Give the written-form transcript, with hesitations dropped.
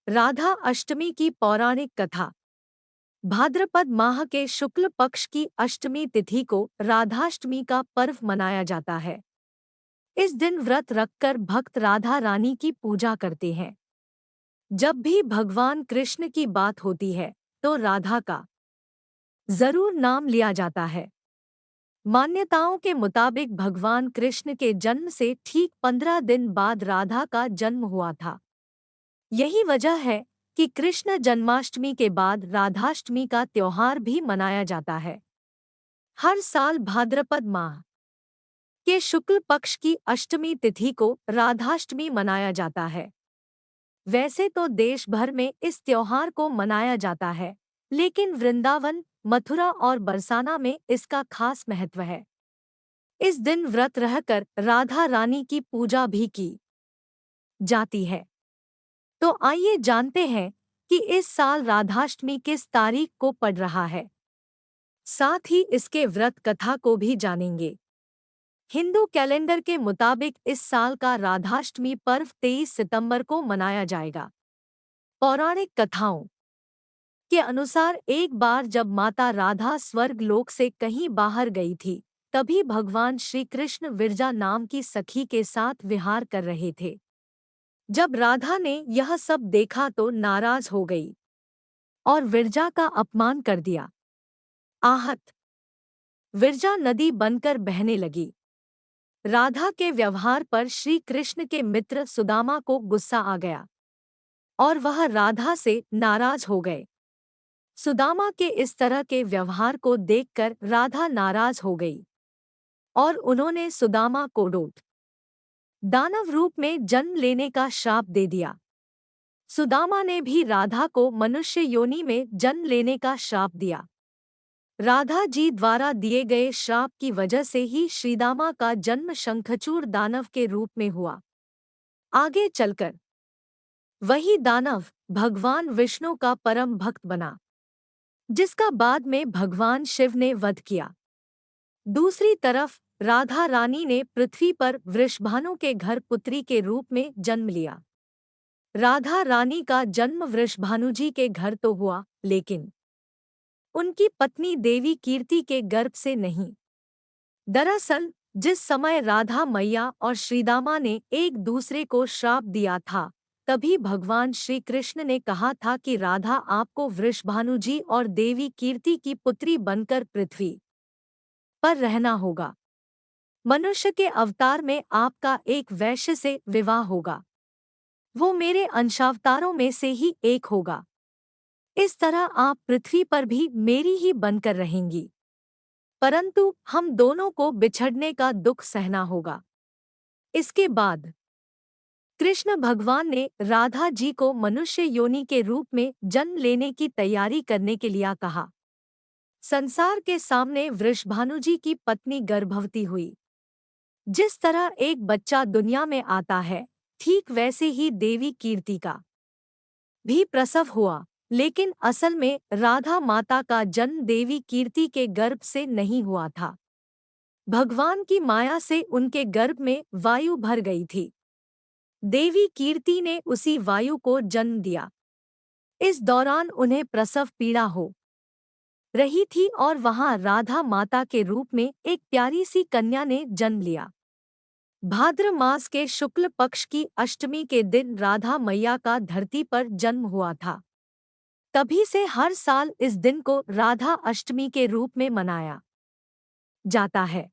राधा अष्टमी की पौराणिक कथा। भाद्रपद माह के शुक्ल पक्ष की अष्टमी तिथि को राधाष्टमी का पर्व मनाया जाता है। इस दिन व्रत रखकर भक्त राधा रानी की पूजा करते हैं। जब भी भगवान कृष्ण की बात होती है तो राधा का जरूर नाम लिया जाता है। मान्यताओं के मुताबिक भगवान कृष्ण के जन्म से ठीक 15 दिन बाद राधा का जन्म हुआ था। यही वजह है कि कृष्ण जन्माष्टमी के बाद राधाष्टमी का त्योहार भी मनाया जाता है। हर साल भाद्रपद माह के शुक्ल पक्ष की अष्टमी तिथि को राधाष्टमी मनाया जाता है। वैसे तो देश भर में इस त्योहार को मनाया जाता है, लेकिन वृंदावन, मथुरा और बरसाना में इसका खास महत्व है। इस दिन व्रत रहकर राधा रानी की पूजा भी की जाती है। तो आइए जानते हैं कि इस साल राधाष्टमी किस तारीख को पड़ रहा है। साथ ही इसके व्रत कथा को भी जानेंगे। हिंदू कैलेंडर के मुताबिक इस साल का राधाष्टमी पर्व 23 सितंबर को मनाया जाएगा। पौराणिक कथाओं के अनुसार एक बार जब माता राधा स्वर्ग लोक से कहीं बाहर गई थी, तभी भगवान श्री कृष्ण विरजा नाम की सखी के साथ विहार कर रहे थे। जब राधा ने यह सब देखा तो नाराज हो गई और विरजा का अपमान कर दिया। आहत विरजा नदी बनकर बहने लगी। राधा के व्यवहार पर श्री कृष्ण के मित्र सुदामा को गुस्सा आ गया और वह राधा से नाराज हो गए। सुदामा के इस तरह के व्यवहार को देखकर राधा नाराज हो गई और उन्होंने सुदामा को डोट दानव रूप में जन्म लेने का श्राप दे दिया। सुदामा ने भी राधा को मनुष्य योनि में जन्म लेने का श्राप दिया। राधा जी द्वारा दिए गए श्राप की वजह से ही श्रीदामा का जन्म शंखचूड़ दानव के रूप में हुआ। आगे चलकर वही दानव भगवान विष्णु का परम भक्त बना, जिसका बाद में भगवान शिव ने वध किया। दूसरी तरफ राधा रानी ने पृथ्वी पर वृषभानु के घर पुत्री के रूप में जन्म लिया। राधा रानी का जन्म वृषभानुजी के घर तो हुआ, लेकिन उनकी पत्नी देवी कीर्ति के गर्भ से नहीं। दरअसल जिस समय राधा मैया और श्रीदामा ने एक दूसरे को श्राप दिया था, तभी भगवान श्री कृष्ण ने कहा था कि राधा आपको वृषभानुजी और देवी कीर्ति की पुत्री बनकर पृथ्वी पर रहना होगा। मनुष्य के अवतार में आपका एक वैश्य से विवाह होगा। वो मेरे अंशावतारों में से ही एक होगा। इस तरह आप पृथ्वी पर भी मेरी ही बनकर रहेंगी, परंतु हम दोनों को बिछड़ने का दुख सहना होगा। इसके बाद कृष्ण भगवान ने राधा जी को मनुष्य योनि के रूप में जन्म लेने की तैयारी करने के लिए कहा। संसार के सामने वृषभानुजी की पत्नी गर्भवती हुई। जिस तरह एक बच्चा दुनिया में आता है, ठीक वैसे ही देवी कीर्ति का भी प्रसव हुआ, लेकिन असल में राधा माता का जन्म देवी कीर्ति के गर्भ से नहीं हुआ था। भगवान की माया से उनके गर्भ में वायु भर गई थी। देवी कीर्ति ने उसी वायु को जन्म दिया। इस दौरान उन्हें प्रसव पीड़ा हो रही थी और वहां राधा माता के रूप में एक प्यारी सी कन्या ने जन्म लिया। भाद्र मास के शुक्ल पक्ष की अष्टमी के दिन राधा मैया का धरती पर जन्म हुआ था। तभी से हर साल इस दिन को राधा अष्टमी के रूप में मनाया जाता है।